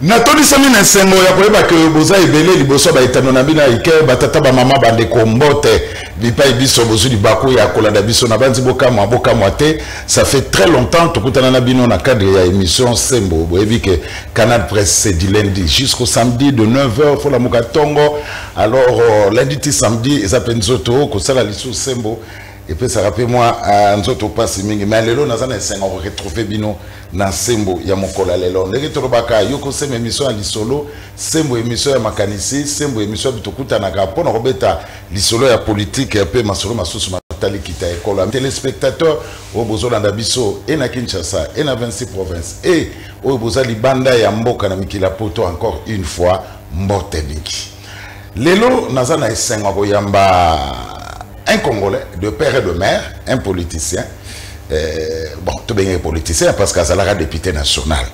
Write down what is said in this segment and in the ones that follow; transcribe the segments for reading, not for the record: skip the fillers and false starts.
Natoli sami na sengo ya koyeba ke boza ibele liboso ba etano na bina ike batata ba mama bande kombote bipa biso bozu di bako ya kolanda biso na banzi boka te. Ça fait très longtemps tokutana na bino na cadre ya émission Sembo boyebi ke Canal Presse c'est du lundi jusqu'au samedi de 9h faut la mukatongo. Alors lundi ti samedi et ça penzoto ko sala lisu Sembo. Et puis ça rappelle moi à nzoto passe mingi mais lelo nazana sengo retrouver bino na Sembo ya mokola lelo ndenge tolobaka yoko sema émission ya lisolo Sembo émission ya makanisi Sembo émission bitokuta na rapona robeta lisolo ya politique et peu masolo masusu matali kita ekola téléspectateurs au bozolanda biso et na Kinshasa et na 26 provinces et au bozali banda ya mboka na mikila poto encore une fois mbote biki lelo nazana esengo boyamba un Congolais de père et de mère, un politicien. Bon, tout bien politicien parce que ça l'a député national.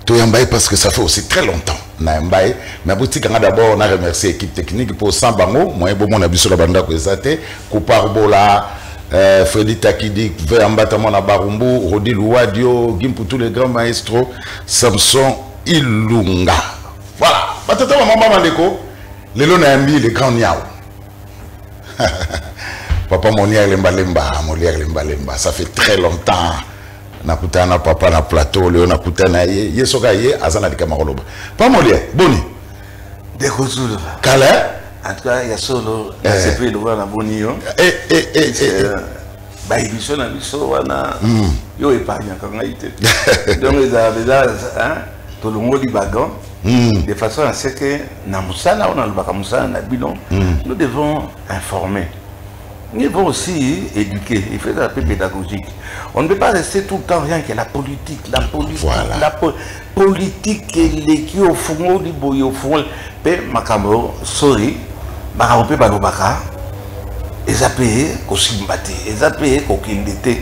Tout Yambaye parce que ça fait aussi très longtemps. Yambaye, mais boutique d'abord on a remercié l'équipe technique pour Sambango, moi bon mon abisso la banda ko ezate, Koupar Bola, Freddy Takidi, Veambatamo na Barumbu, Rodi Louadio, Gim pour tous les grands maestros, Samson Ilunga. Voilà. Batata maman Mandeko, les lots n'ayambi les grands niao. Papa Molière Lemba, ça fait très longtemps. Nakutana papa na plateau, Léon nakutana ye soka ye azana dikamaroloba. Papa Molière, boni. Découzou. Calais. En tout cas, il y a solo, c'est plus de voir la bonio. Bah, il y a biso wana yo épargne quand on a été. Donc les là hein, tout le monde dit bagan. De façon à ce que namusana on a le bakamusana na bilon. Nous devons informer. Nous devons aussi éduquer, il faut un peu pédagogique. On ne peut pas rester tout le temps rien que la politique, voilà. La politique les qui au fond du boy au fond. Mais makambo, sorry, makambo pe balobaka. Ils a payé qu'au simbati, ils a payé qu'au kindete.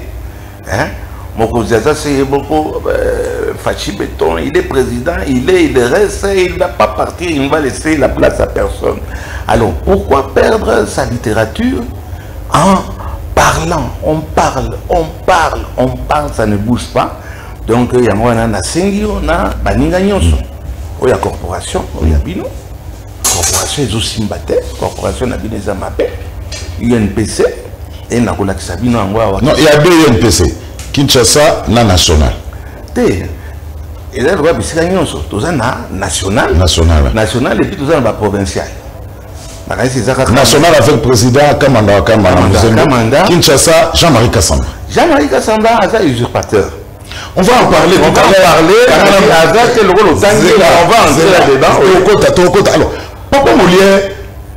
Hein? Mon Zaza c'est beaucoup Fachi Béton, il est président, il reste, il ne va pas partir, il ne va laisser la place à personne. Alors pourquoi perdre sa littérature? En parlant, on parle, ça ne bouge pas. Donc, il y a un singio, na baninga nyonso. Il y a corporation, il y a bino. Corporation, ils ont simbaté, corporation, na bino, ils ont mappé. UNPC, et na kola kisabino angwa. Non, il y a deux UNPC. Kinshasa, na national. Et là, il y a bisika nyonso. Tout ça, na national. National, et puis tout ça, na provincial. National avec le président Kamanda. Kinshasa, Jean-Marie Kassamba. Jean-Marie Kassamba, c'est un usurpateur. On va en parler. On va en parler. On va entrer là-dedans. Alors, Papa Molière,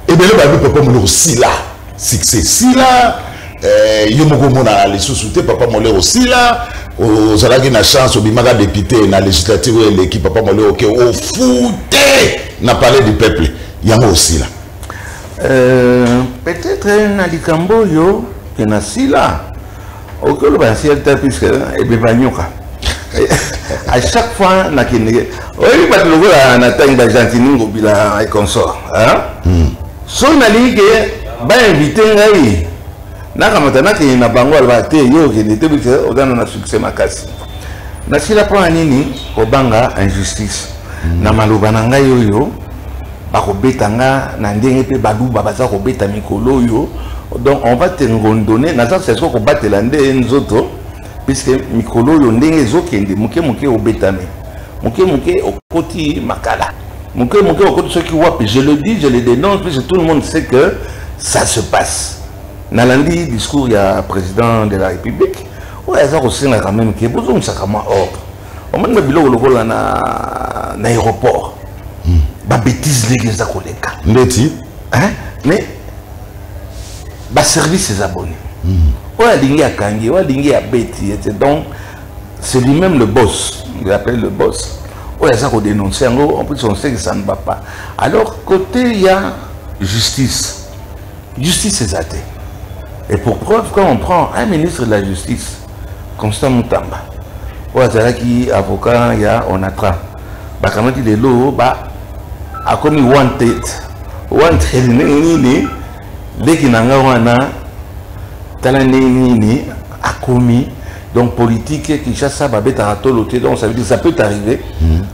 et bien le Papa Molière aussi là. Succès. Si là, Yomoko Mona les sous-soutés, Papa Molière aussi là. Aux Alagui na chance, au Bimaga député, na législative, l'équipe Papa Molière, ok, au fouté, n'a parlé du peuple. Il y a aussi là. Peut-être un alikambo yo que nasi là au que le banciel puisque et bevanyoka à chaque fois na kine oui pas le gars na tanga d'Argentine ngobila et consort hein so na ligue ba invité ngai na kamatana ki na bango ba te yo ki n'était pas au dans na succès makasi na sila point nini obanga injustice na maloba na ngai yo bakobetanga na ndenge pe baluba baza kobeta mikolo yo donc on va te donner na ça c'est ce qu'on battre la ndenge nzoto puisque mikolo yo ndenge zokende muke obetame muke okoti makala muke okoti ce qui wapi je le dis je le dénonce puisque tout le monde sait que ça se passe na lundi discours il y a président de la République ouais ça aussi quand même que besoin ça comment ordre on m'a biloko lokola na aéroport ba bêtise les gens collègues Ndeti hein mais ba service ses abonnés ouais lingi a kangi ouais lingi a bêti donc c'est lui-même le boss il appelle le boss ouais ça qu'on dénonce en plus on sait que ça ne va pas alors côté il y a justice c'est athée et pour preuve quand on prend un ministre de la justice Constant Mutamba ouais c'est là qui avocat il y a on attrape bah comment dit les lots bah a commis wanted nini leki nanga wana tala nini a commis Donc politique, Kinshasa, donc ça veut dire ça peut t'arriver,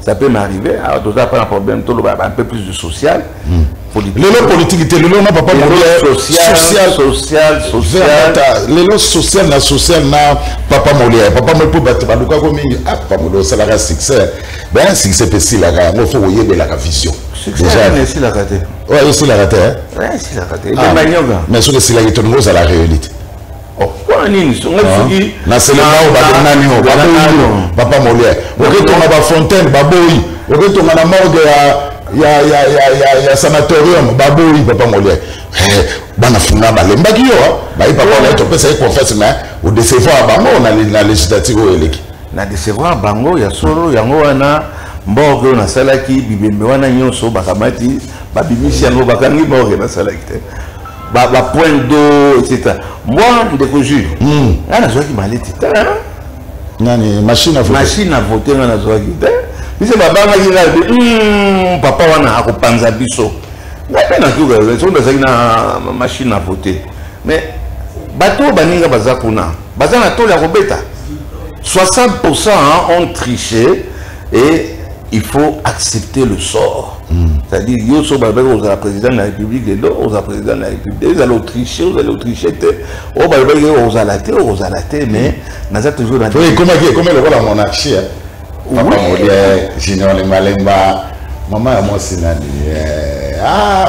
ça peut m'arriver. Alors d'autres pas un problème, un peu plus de social. Le politique était le nom papa social. Le social na papa Molière. Papa Molière pour battre baluka comme papa Molière ça la succès. Ben succès petit la gars, il faut voyer de la vision. Déjà ici la raté. Ouais, ici la raté. Ouais, ici la raté. Mais sur le sila qui tourne à la réalité. Oh, quoi nini? Na c'est papa Molière. OK, on a fontaine, baboyi. OK, on a la morgue il y a sanatorium baboyi papa Molière. Bana funga balembaki yo ba papa Molière to pesa confesse mais au décevoir bango na législative eleki. Na décevoir bango ya solo yango wana mbogo na salaki bibembe wana nyonso bakamati babimisi yango bakangi mbogo na salaki te. Ba point d'eau etc. Moi ndeko juge. Ana zoaki maleti ta. Nani machine à voter na zoaki te. Bise babanga yinga papa wana akopanza biso. Na pena kuga so ndazaki na machine à voter. Mais bato baninga bazakuna. Bazana tola kobeta. 60% ont triché et il faut accepter le sort. C'est-à-dire, yo so babek aux président de la République et d'autres aux président de la République. Ils allaient tricher, au babek aux alatés, mais n'a toujours la. Oui, comment le rôle la monarchie? Papa Molière, Junior le Malemba, maman à moi c'est nani.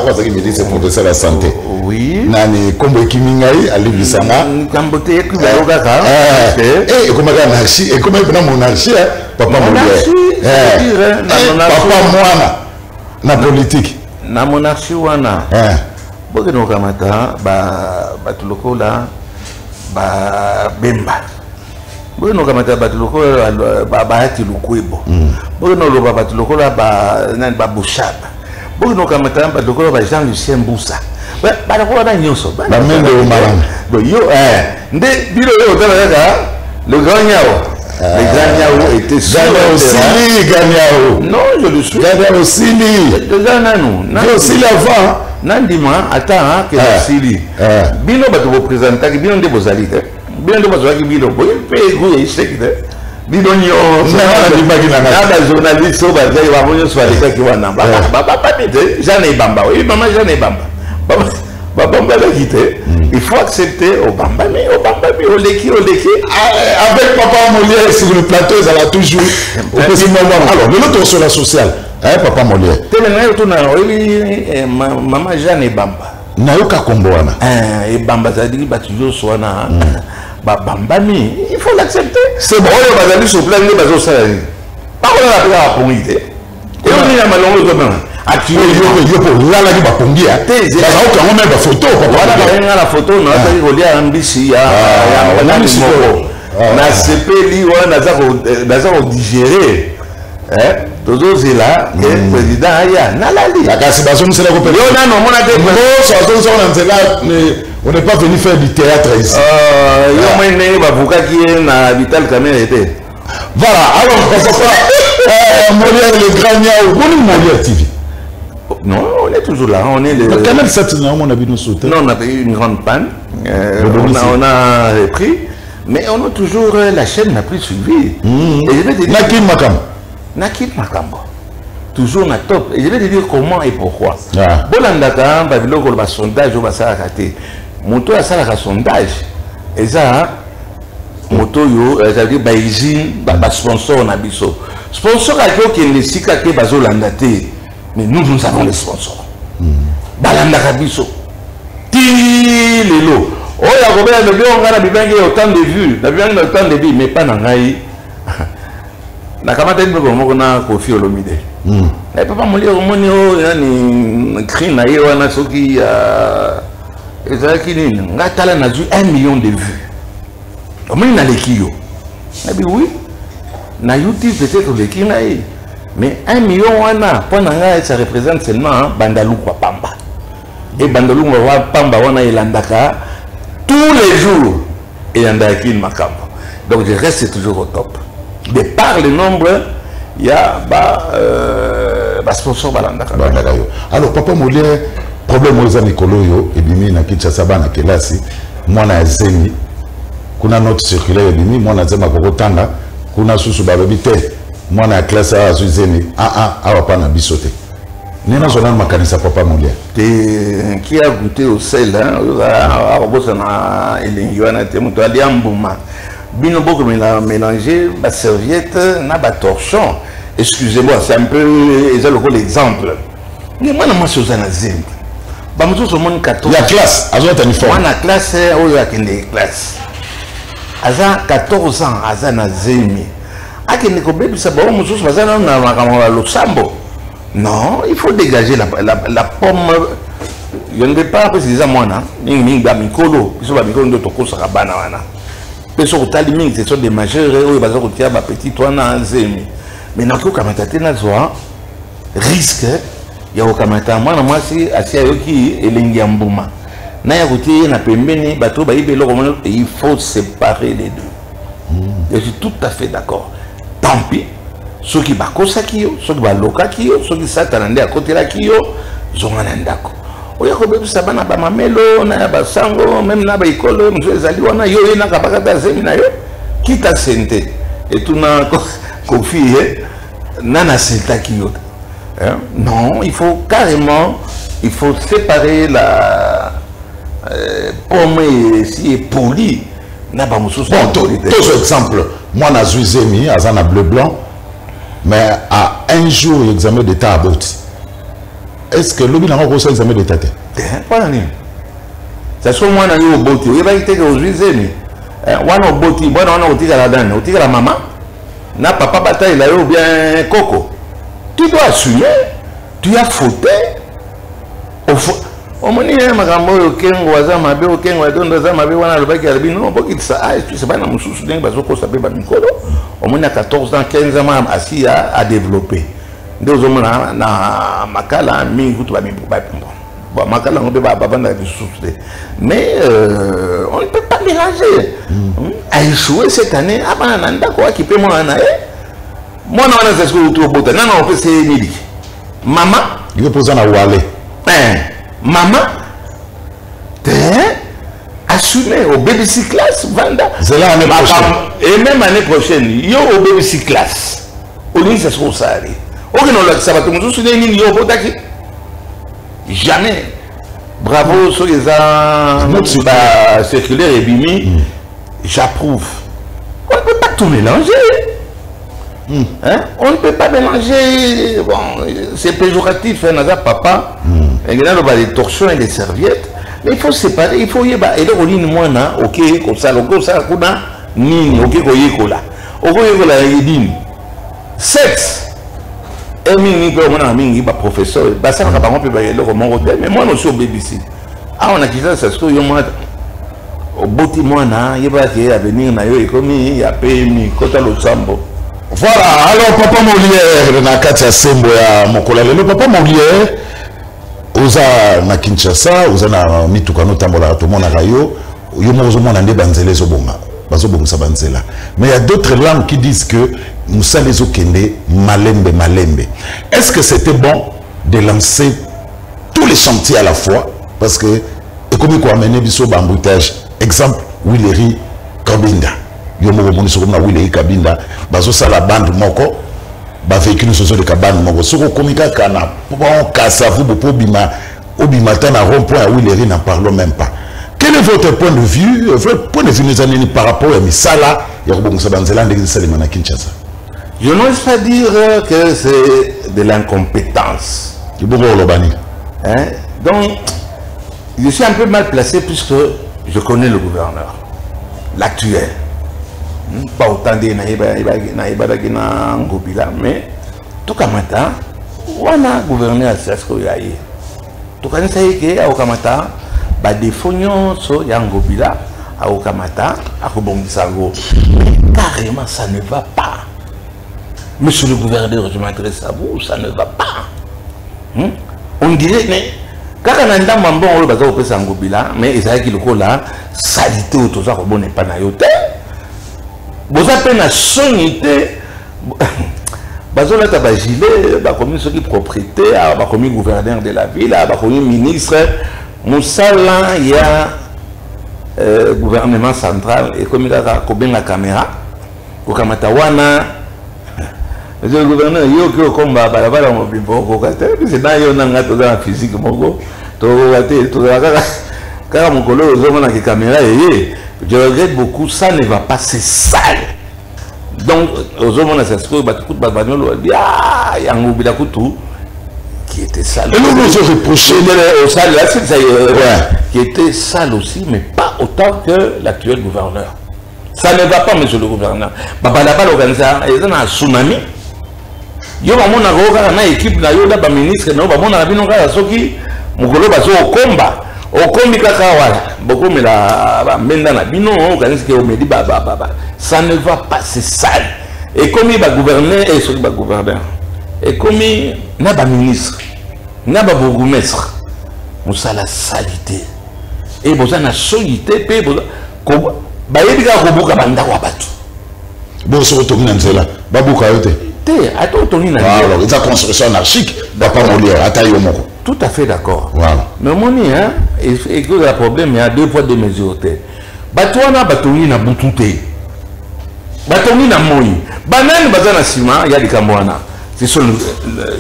On va dire c'est pour la santé. Oui. Nani kombo kimingai ali bisanga. Kambote kubaroga ka. Comment monarchie? Et comment la monarchie? Papa Molière. Papa Moana. Na politique. Na monarchie wana. Boke no kamata ba tulokola ba bemba. Boke no kamata ba tulokola ba hati lukwebo. Boke no loba ba tulokola ba bushaba. Boke no kamata ba tulokola ba Jean Lucien Mboussa. Ba ko na nyonso. Ba mende o marang. Bo yo nde biro yo tala le grand Niao. Les Ganyao étaient sur aussi Ganyao. Non, je le suis. Ganyao aussi. Je aussi l'avant. Nandima, attends, que Sili. Bino va te représenter, bien de vos alliés. Bien de vos alliés, Bino. Vous pouvez écouter, c'est que. Bino, la journaliste, il va venir sur les qui vont en j'en ai bamba. Oui, maman, j'en ai bamba. Il faut accepter Obamba, mais au leki. Avec papa Molière sur le plateau, ça va toujours. Alors, de l'autre sur la sociale, papa Molière. Maman Jeanne et Bamba. Nayoka Komboana. Et Bamba, ça dit, toujours soit na. Bamba, mais il faut l'accepter. C'est bon, on va aller sur le plan de Bazo Salari. Pas qu'on a la pomite. Et on est à Malongo demain. Yo pour là qui va pompier on met la photo voilà la photo on a relié à Mbisi na sepeli wana naza digérer toujours c'est là le président aya nalali la casibation c'est la coopération on n'est pas venu faire du théâtre ici yo mene bavuka qui na Vital Kamerhe était voilà alors papa Molière le grand Niao Molière TV. Non, on est toujours là. On est le canal 7, on a vu nous sauter. Non, on a eu une grande panne. On a repris. Mais on a toujours la chaîne n'a plus suivi. Et je vais te dire. Nakim Makambo. Toujours na top. Et je vais te dire comment et pourquoi. Bolandaka, Babiloko, le sondage, on va s'arrêter. Moto a ça la sondage. Et ça, Moto yo, ça veut dire Baïzi, sponsor on a biso. Sponsor à qui est le sika qui est Bazolandate. Mais nous avons les sponsors. Balanda Kabiso. Ti lelo. Oh, il y a combien de vues on a bien autant de vues. La bien autant de vues, mais pas dans Naï. Na kamata ndeko mokona Kofi Olomide. Mais papa Molière omoni o yani cri na ye wana soki ezaki nini ngatala na 1 million de vues. Omoni na lekio. Nabi oui. Na YouTube peut-être lekio na ye. Mais 1 million, ça représente seulement Bandalou Pamba. Et Bandalou Pamba, on a Elandaka tous les jours. Et Yandaki Makambo. Donc je reste toujours au top. De par le nombre, il y a sponsor Balandaka. Alors, papa Molière, problème aux Nicolo, et bien, na Kinshasa, na Kelasi, moi, na Zemi, kuna note circulaire bimi moi na zema ko tanga kuna susu balobi te moi na classe a azuzeni awa pa na bisote nena zona makanisa papa molia qui a goûté au sel a bossa na elingiwana te muto ali ambuma bino boko mélanger ba serviette na ba torchon excusez-moi c'est un peu l'exemple mais moi na masoza na zembe ba muto so mon 14 la classe azota uniforme moi na classe oyo akende classe aza 14 ans aza na zemi akende ko bebisa ba muto so bazana na makamala losambo. Non, il faut dégager la pomme. Je ne vais pas préciser moi, ce sont des majeurs, petit toit mais dans le risque, il y a aucun moi, c'est assez il faut séparer les deux. Je suis tout à fait d'accord. Tant pis. Ceux qui bakosa kiyo, ceux qui baloka kiyo, ceux qui satanande à côté la kiyo, zonganandako. Oya ko bebu sabana ba mamelo na ba sango même na ba ikolo mzee zaliwana yo ina kabaka zemi na yo kita sente et tout na confie nana senta kiyo. Non, il faut carrément séparer la pomme si est poli na ba mususu. Bon, tout exemple, moi na zuizemi azana bleu blanc. Mais à un jour, l'examen d'état à Boti. Est-ce que l'objet n'a pas reçu l'examen d'état? Pas la nuit. C'est ce que moi, je suis au Boti. Il va y avoir des juges. On a au Boti. On a au tigre à la dame. Au tigre à la maman. Na papa bataille là, ou bien coco. Tu dois assumer. Tu as fauté. Au moment où il y a un magambo, il y a un waza, mabe, il y a un waza, mabe, il y a un waza, il y a un waza, c'est pas un moussou soudain, parce que ça peut pas Mikolo. Au moins, 14 ans, 15 ans, assis à développer. Deux hommes, na makala, mi, tout va bien. Bon, makala, on peut pas vendre des sous-soutés. Mais on ne peut pas mélanger. A échoué cette année, ah ben, on a quoi qui peut moi en aller. Moi, non, on a ce que vous trouvez. Non, non, on peut c'est Mili. Maman. Il veut poser un Wale. Maman, assumer au BBC class, Vanda. C'est là l'année prochaine. Et même l'année prochaine, il y a au BBC class. Au lieu de ça, ça arrive. Ok, non, ça va tout le monde se dire, jamais. Bravo, sur les circulaires et bimi, j'approuve. On ne peut pas tout mélanger. Hein? On ne peut pas mélanger. Bon, c'est péjoratif, hein, papa. Il y a des torchons et des serviettes. Mais il faut séparer. Il faut y avoir. Et là, on dit, moi, ok, comme ça, ni, ok, kola. Ok, kola, il dit, sexe. Et mon ami, professeur, ça va pas peut le roman mais moi, je suis au BBC. Ah, on a quitté ça, c'est ce que moi, au beau témoin, il va y venir, il y a PMI, Kota Losambo. Voilà, alors papa Molière, na Katia Sembo ya Mokola, le papa Molière, oza na Kinshasa, oza na mitukano tambola to mona rayo, yo mozo mona nde banzele zo bonga, bazo bonga sa banzela. Mais il y a d'autres langues qui disent que Moussa les okende malembe malembe. Est-ce que c'était bon de lancer tous les chantiers à la fois parce que comme quoi amener biso bamboutage, exemple Willery Kabinda. Yo mo moni soko na Willery Kabinda, bazo sala bande moko. Ba véhicule soso de kabane moko soko komika kana bon kasavu bo bima obima ta na rond-point à Willery n'en parlons même pas. Quel est votre point de vue, votre point de vue nous années par rapport à Misala et à Robongo Sabanzela de Salima na Kinshasa? Je n'ose pas dire que c'est de l'incompétence. Hein? Donc, je suis un peu mal placé puisque je connais le gouverneur, l'actuel. Pas autant de Naïba Ngobila, mais tout comme ça, on a gouverné à ce qu'il y a eu. Tout comme ça, il y a Okamata, des fognons sur Yangobila, à Okamata, à Kobongisango. Mais carrément, ça ne va pas. Monsieur le gouverneur, je m'adresse à vous, ça ne va pas. On dirait, mais quand on a un bon, on va faire ça en Gobila, mais il y a qui là, salité ou tout ça, on n'est pas na yote. Vous avez la sonité. Bazo là, t'as gilet, bah comme ceux qui propriété, bah comme gouverneur de la ville, bah comme ministre. Moussala, il y a gouvernement central et comme il a combien la caméra au Kamatawana le gouverneur yo que combat balabala mo bimbo ko kata c'est dans yo nanga to dans physique moko to raté to car mon collègue aux hommes dans la caméra je regrette beaucoup, ça ne va pas, c'est sale. Donc aux hommes dans cette bah tout bagnolo ah y a un mobile tout qui était sale. Et nous nous reproché au sale là c'est ça qui était sale aussi mais pas autant que l'actuel gouverneur. Ça ne va pas monsieur le gouverneur. Baba là-bas l'organisation ils ont un tsunami. Yo ba mona roga na équipe na yo da ba ministre na ba mona bino kala soki mukolo ba zo komba o kombi kaka wala boko mela ba menda na bino organise que o medi ba ça ne va pas c'est sale et comme il va gouverner et soki ba gouverneur et comme na ba ministre na ba bourgmestre musala salité et boza na solité pe boza ko ba yebika ko buka banda kwa batu bo so to ngina nzela ba buka yote. Alors, la construction anarchique, tout à fait d'accord. Voilà. Mais mon hein, et que le problème, il y a 2 poids 2 mesures. Batouana, Batouni na Boutouté. Batouni na Moui. Banane, Bazana Sima, il y a des Kamouana. Ce sont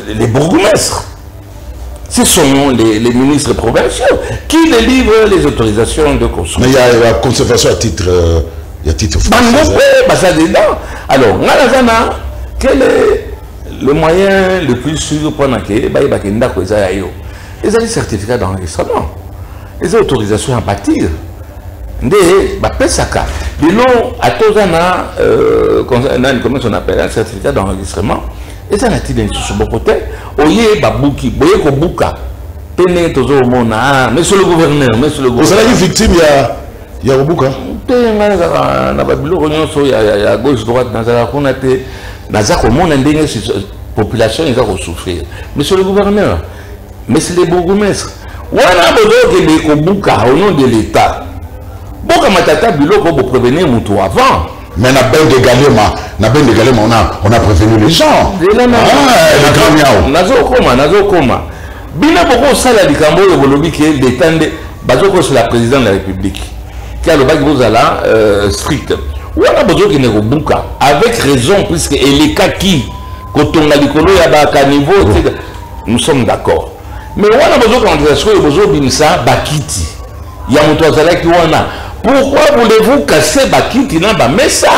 les bourgmestres. Ce sont les ministres provinciaux qui délivrent les autorisations de construction. Mais il y a la conservation à titre. Il y a titre dedans. Alors, quel est le moyen le plus sûr pour que les ont des certificats d'enregistrement, les autorisations à bâtir, des pesaka, de l'eau à Tozana, comment on appelle un certificat d'enregistrement, et ça n'a-t-il un sur mon côté, oye babouki, boye kobuka, pene tozo mona, monsieur le gouverneur, monsieur le gouverneur. Vous avez une victime, il y a Obuka. Il y a gauche droite dans la conate. La population ils vont souffrir. Monsieur le gouverneur, monsieur le bourgmestre, on a besoin de l'écobuka au nom de l'État. Boka matata biloko pour prévenir mon tour avant. Mais na ben de Galema, on a prévenu les gens. Nazo koma. Bina boko sala likambo yo bolobi ke détendre bazoko sur la présidente de la République. Qui a le bac bozala strict. On a besoin de l'écobuka avec raison puisque les cas qui quand on a l'écolo ya ba niveau nous sommes d'accord. Mais on a besoin quand on a besoin binsa bakiti. Ya moto azala ki wana. Pourquoi voulez-vous casser bakiti na ba mesa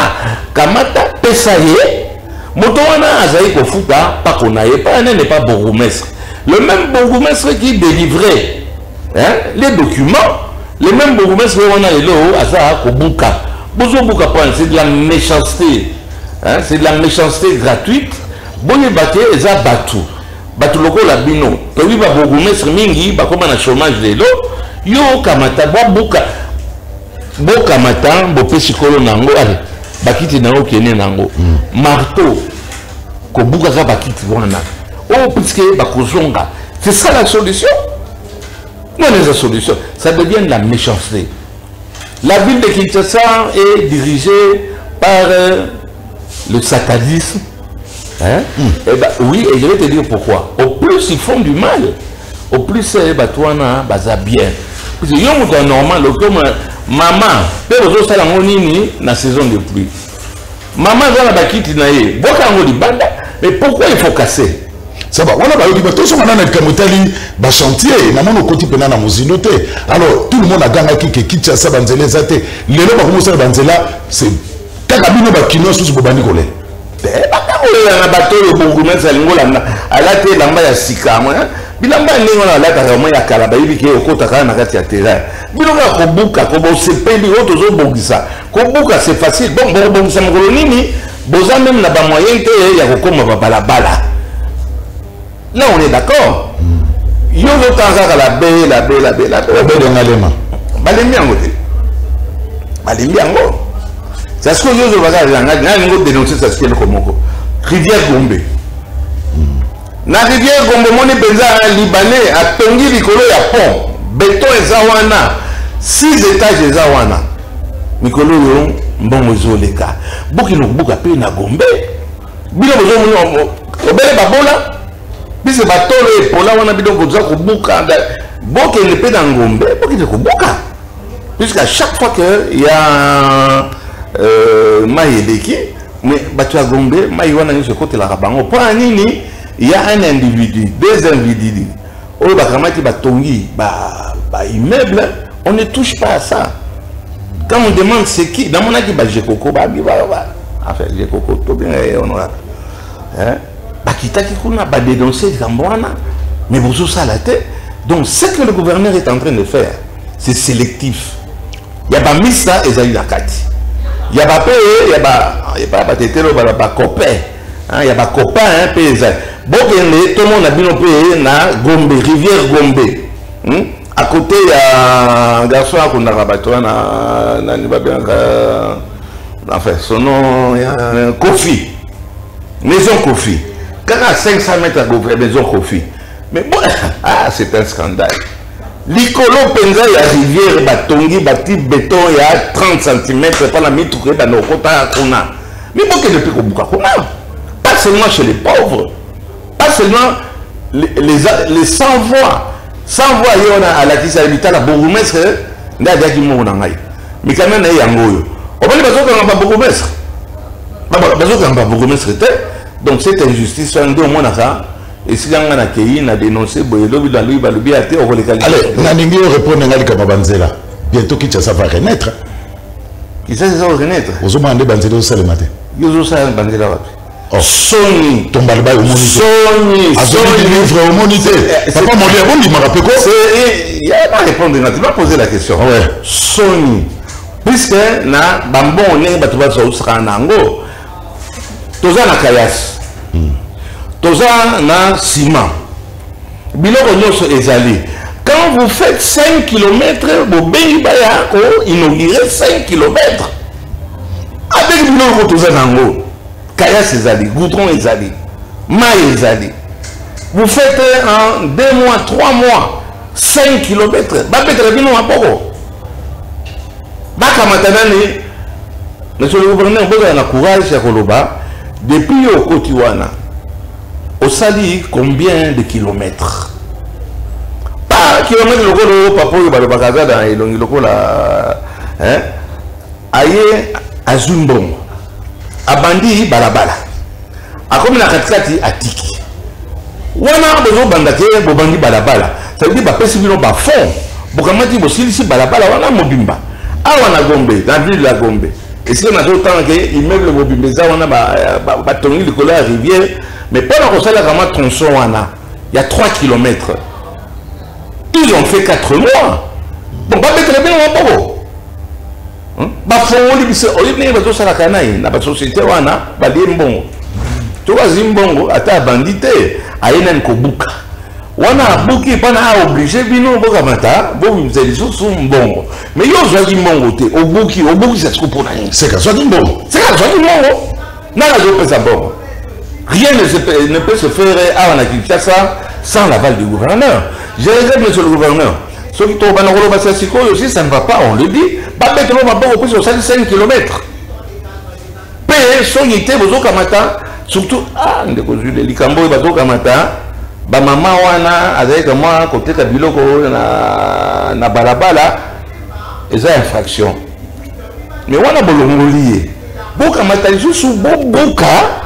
kamata pesaye moto wana azali ko futa pas qu'on aille pas n'est pas bourgmestre. Le même bourgmestre qui délivrait les documents, le même bourgmestre on a le aza ko buka. C'est de la méchanceté, c'est de la méchanceté gratuite. Bonne baté et ça batou. Batou loko la bino. Tobi ba bourgmestre mingi ba comme un chômage de l'eau. Yo kamata bo buka. Bo kamata bo pesikolo nango ale. Bakiti nango kene nango. Marteau. Ko buka ka bakiti wana. Oh puisque ba kozonga. C'est ça la solution. Non la solution, ça devient de la méchanceté. La ville de Kinshasa est dirigée par le satanisme. Et bah, oui, et je vais te dire pourquoi. Au plus ils font du mal, au plus c'est Batouana, baza bien. Parce que yon est normal, comme maman, peut vous faire la saison de pluie. Maman va la bakiti naïe, boka ngoli banda, mais pourquoi il faut casser? Ça va, on a pas eu de tout kamotali ba chantier na mono koti pena na muzinote. Alors tout le monde a gagné qui quitte ça banzela zate. Le lo ba komosa banzela c'est kakabino ba kino sous bobani kole. Ba ka na bato yo bongouna salingola na alate lamba ya sika moi. Bilamba ndenge na alata ka ya kala ba yibike okota kana na kati ya terrain. Biloko ko buka ko bo sepeli o tozo bongisa. Ko buka c'est facile. Bon bongisa ngolo nini boza même na ba moyen te ya kokoma ba balabala. Là on est d'accord. Yo lo tanga la baie de Ngalema. Balembi ango. C'est ce que yo zo baza la ngo dénoncer ça ce komoko. Rivière Gombe. Na rivière Gombe moni benza libanais a tongi likolo ya pont. Béton ezawana. 6 étages ezawana. Mikolo yo mbongo zoleka. Boki no buka pe na Gombe. Bilo bozo moni obele babola. Puisque batolo et pola wana bidon koza kobuka boke le pe na ngombe boke de kobuka Puisqu'à chaque fois qu'il y a Maïdeki, mais Batua Gombe, Maïwana ce côté la Rabango, pour un nini, il y a un individu, deux individus. Oh, Bakamati Batongi, immeuble, on ne touche pas à ça. Quand on demande c'est qui, dans mon avis, j'ai Coco, enfin, j'ai Coco, tout bien honorable. Bakita Kikuna, dénoncer Gambouana, mais vous ça la tête. Donc, ce que le gouverneur est en train de faire, c'est sélectif. Il y a pas mis ça et Zali Nakati. Il y a pas payé, il y a pas tételo, il y a pas copain. Il y a pas copain, hein, paysan. Bon, tout le monde a bien payé na Gombe, rivière Gombe. À côté, il y a un garçon qu'on a rabattu, enfin, son nom, il y a un Kofi. Maison Kofi. Quand à 500 mètres à Gombe, maison Kofi. Mais bon, c'est un scandale. L'icolo penza ya rivière batongi bati béton il y a 30 cm pas la mitre que dans nos kota kuna. Mais bon que depuis kobuka kuna. Pas seulement chez les pauvres, pas seulement les sans voix. Sans voix il y a à la kisa habita la bourgmestre ndaja ki mo na ngai. Mais quand même il y a ngoyo. On va les bazoka na bourgmestre. Bazoka na bourgmestre donc cette injustice on dit au moins ça. Et si on a dénoncé, allez, Naningi répond à Banzela. Bientôt Kinshasa va renaître. Kinshasa va renaître. Vous avez demandé Banzela au Salemate. Vous avez demandé Banzela. Sony. Ton balba au moniteur. Sony. Sony livre au moniteur. Papa Molia, on dit, rappelle quoi? Il y a pas répondre, tu vas poser la question. Sony. Puisque, na bambon, on est battu sur Nango. Toza na Kayas. Toza na ciment. Biloko nyonso ezali. Quand vous faites 5 km, vous inaugurez 5 km. Avec biloko toza nango. Kayas ezali, goudron ezali, maïs ezali. Vous faites en 2 mois, 3 mois, 5 km. Bapetre bino mapoko. Baka matanani. Monsieur le gouverneur, vous avez un courage à Koloba. Depuis au Kotiwana. Au Sali, combien de kilomètres? Pas kilomètres, le papa, il va le bagager dans le là. Aïe, à Zumbon. À Bandi, Balabala. À comme la Katkati, à Tiki. Wana, besoin Bandake, Bobandi, Balabala. Ça veut dire, bah, si vous n'avez fond, Bokamati, Bosili, Balabala, Wana, Mobimba. Ah, Wana Gombe, dans la ville de la Gombe. Et si on a d'autres temps qu'il meuble Mobimba, on a bâtonné le colère rivière. Mais pendant qu'on s'est là, tronçon, il y a 3 km. Ils ont fait 4 mois. Bon, pas mettre bien en bobo. Bah, faut on lui dire, on lui dit, bah, ça la canaille, n'a pas de société, on a, bah, bon. Tu vois, Zimbongo, à ta bandité, à Enen Kobuka. On a bouqué, pas obligé, bino, bokamata, bon, vous avez dit, sous mbongo. Mais yo, je dis mbongo, au bouquet, ça se coupe pour rien. C'est qu'à soit mbongo. C'est qu'à soit mbongo. N'a la joie, ça bon. Rien ne peut se faire à la Kinshasa sans l'aval du gouverneur. Je réserve, monsieur le gouverneur. Ceux qui tombent dans le Bassasiko aussi, ça ne va pas, on le dit. Pas mettre le mabon au plus sur 5 km. Payer son unité, vous kamata, surtout, les Likambo et Bazo Kamata, maman wana, avec moi, côté Kabiloko, na Balabala, et ça, infraction. Mais wana bolongolié. Bokamata, juste sous Boka.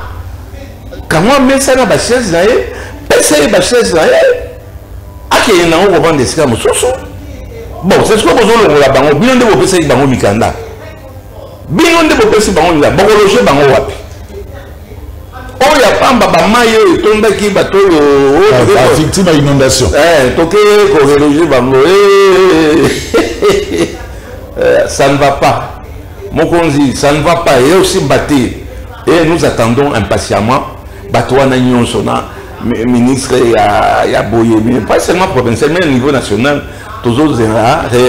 Quand on met ça dans la chaise, pèse la chaise, il y a un vendre des scams. Bon, c'est ce que vous avez la banque, bien de vos PC bango Mikanda. Bien de vos PC bango là, bon loger bango wapi. Oh, il y a pas un maillot, tombe qui bateau, victime à inondation. Toqué, corriger bango. Ça ne va pas. Mon conseil, ça ne va pas. Et aussi batté. Et nous attendons impatiemment. Batouana Nyonsona, ministre ya boye, mais pas seulement provincial, mais au niveau national, tous autres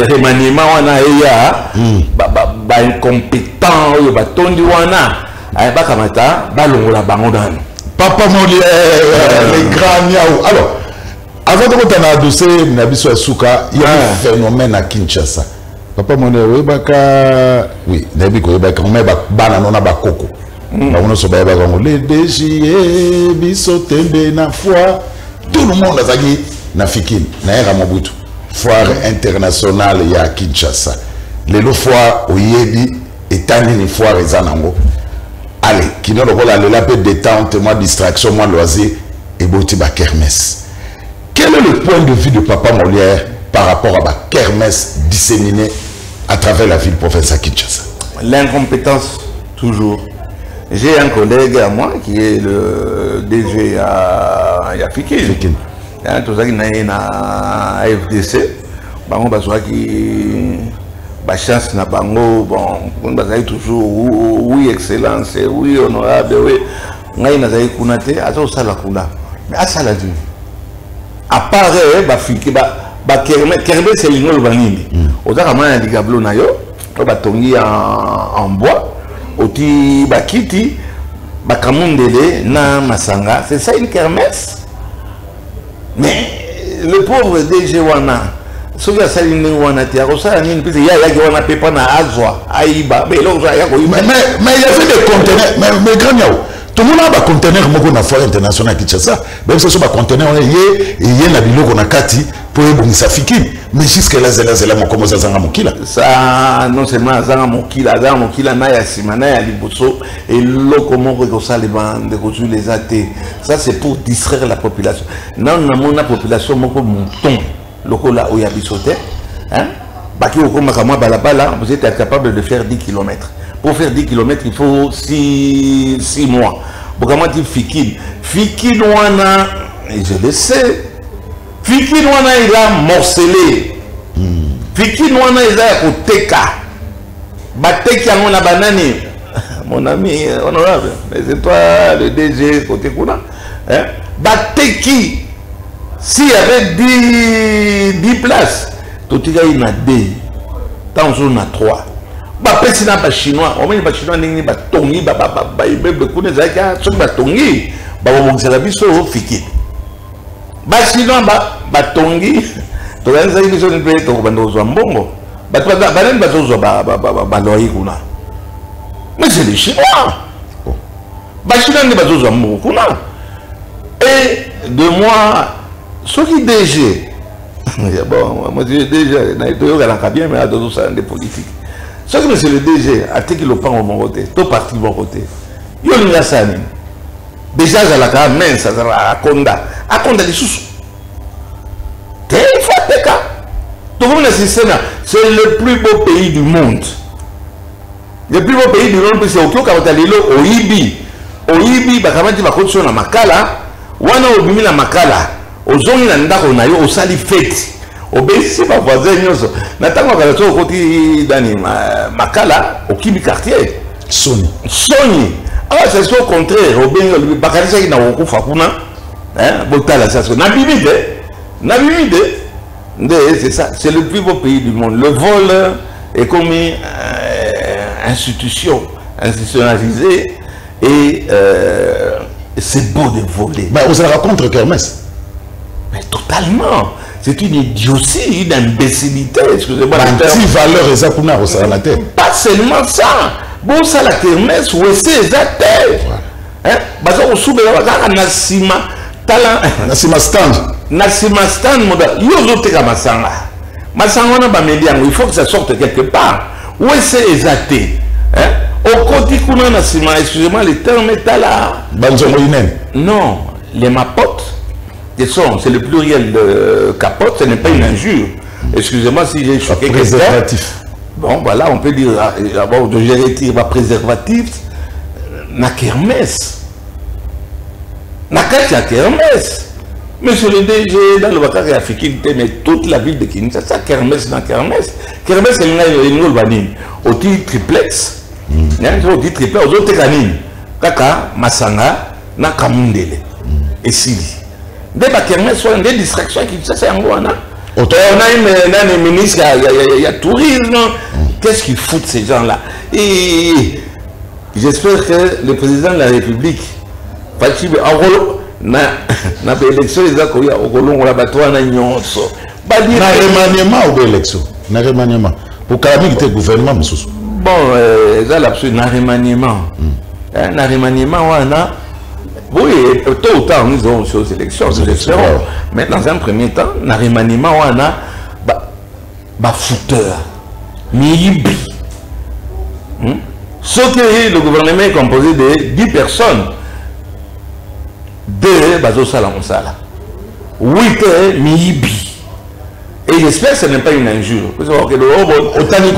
remaniements wana ya ba incompétent yo batondi wana ay ba kamata ba longola bango dano. Papa Molia, les grands miaou. Alors, avant de continuer à dossier Nabiso Asuka, il y a un phénomène à Kinshasa. Papa Molia, oui, Nabiko Yebaka, on met banana ba coco. Les DG, Bissotembe, na foi, tout le monde a dit, na Fikine, na Mobutu, foire internationale ya Kinshasa. les lots foire au yebi et tani foire et zanango. Allez, qui n'a le la paix détente, moi distraction, moi loisir et beauté ba kermesse. Quel est le point de vue de Papa Molière par rapport à la kermesse disséminée à travers la ville province à Kinshasa? L'incompétence, toujours. J'ai un collègue à moi qui est le DG à Yafikin. Tout ça qui est à FDC. Bango baswa qui ba chance na bango bon on bazali toujours oui excellence oui honorable oui ngai na zai kuna te azo sala kuna mais asala dit à part ba fiki ba kerbe c'est l'ingol banini ozaka mwana digablo na yo to ba tongi en bois oti ba kiti ba kamundele na masanga, c'est ça une kermesse. Mais le pauvre DG wana mais il y a fait des conteneurs, mais grand yao. Tout le monde a des conteneurs dans la foire internationale qui ça. Même si c'est un conteneur, il y a un biloko na kati pour y safiki. Mais jusqu'à là, c'est mon comment ça zanga mokila. Ça non seulement zanga mokila na ya simana ya liboso et lokomo ko ça les bandes de les athées. Ça c'est pour distraire la population. Non, on a la population moko mouton. Lokola Oyabisote, hein? Vous êtes capable de faire 10 km. Pour faire 10 km, il faut 6 mois. Comment dire Fikine? Fikine, je le sais. Fikine, il a morcelé. Fikine, il a Oteka. Bateka, on a banani. Mon ami honorable, c'est toi le DG côté Kuna. Bateki. S'il y avait 10 places, tout le monde a 2. Tant qu'on a 3. Si on a des Chinois, on a des Chinois qui ont des tongi, des immeubles qui ont des tongi, des fiki. Les Chinois ont des tongi, tout le monde a des mbongo. Mais c'est les Chinois. Les Chinois ont des mbongo. Et de moi, ce qui est DG, bon, moi je suis DG, je bien, mais il y a des politiques. Ce qui est le DG, à ce qu'il le prend au bon côté, tout parti bon côté. Il y a une rassane. Déjà, il y a la caméra, ça a Konda. À Konda, les sous. C'est le cas. Tout le monde c'est le plus beau pays du monde. Le plus beau pays du monde, c'est au Kyokawatalilo, au Ibi. Au Ibi, Bakamati va continuer à Makala. Wana obimi na makala ozongi na ndako na yo osali fête obesi ba voisin nyoso natango kala to koti dani makala okibi quartier Sony ah c'est au contraire obengi bakalisa ki na okufa kuna botala ça na bimide c'est ça, c'est le plus beau pays du monde. Le vol est comme institutionnalisé et c'est beau de voler. Mais vous avez contre kermesse? Mais totalement. C'est une idiotie, une imbécilité. Excusez-moi. Valeur et ça pour nous, ça la tête. Pas seulement ça. Bon, ça la kermesse, ouais, c'est ça tête. Hein? Parce qu'on souvient à Nassima, talent. Nassima stand. Nassima stand, yo zote ka masanga. Masanga na ba média, il faut que ça sorte quelque part. Ouais, c'est exacté. Hein? Au côté kuna Nassima, excusez-moi, les termes est là. Non, les mapotes. C'est le pluriel de capote, ce n'est pas une injure. Excusez-moi si j'ai choqué quelqu'un. Bon, voilà, on peut dire, d'abord, je retire ma préservatif, na kermesse. Na kermesse. Monsieur le DG, dans le Bakari africain, mais toute la ville de Kinshasa, ça kermesse, na kermesse. Kermesse, c'est une urbanine. Au titre triplex, au titre triplex, aux autres canines. Kaka, Masanga, na Kamundele. Et Sili. Des kermesse sont des distractions qui ça c'est un gros on a une ministre, il y a tourisme. Qu'est-ce qu'ils foutent ces gens-là? Et j'espère que le président de la République Fachibe Angolo na élection les akoya Angolo on la batoa na nyonso. Na remaniement ou élection? Na remaniement. Pour calamité gouvernement monsieur. Bon, ça l'absolu na remaniement. Na remaniement on a. Oui, tôt ou tard, nous aurons aux élections, nous espérons. Mais dans un premier temps, dans le remaniement, on a un fouteur. miyibi. Ce que le gouvernement est composé de 10 personnes. 2 bazo sala mosala. 8 miyibi. Et j'espère que ce n'est pas une injure. Parce que le robot, autant que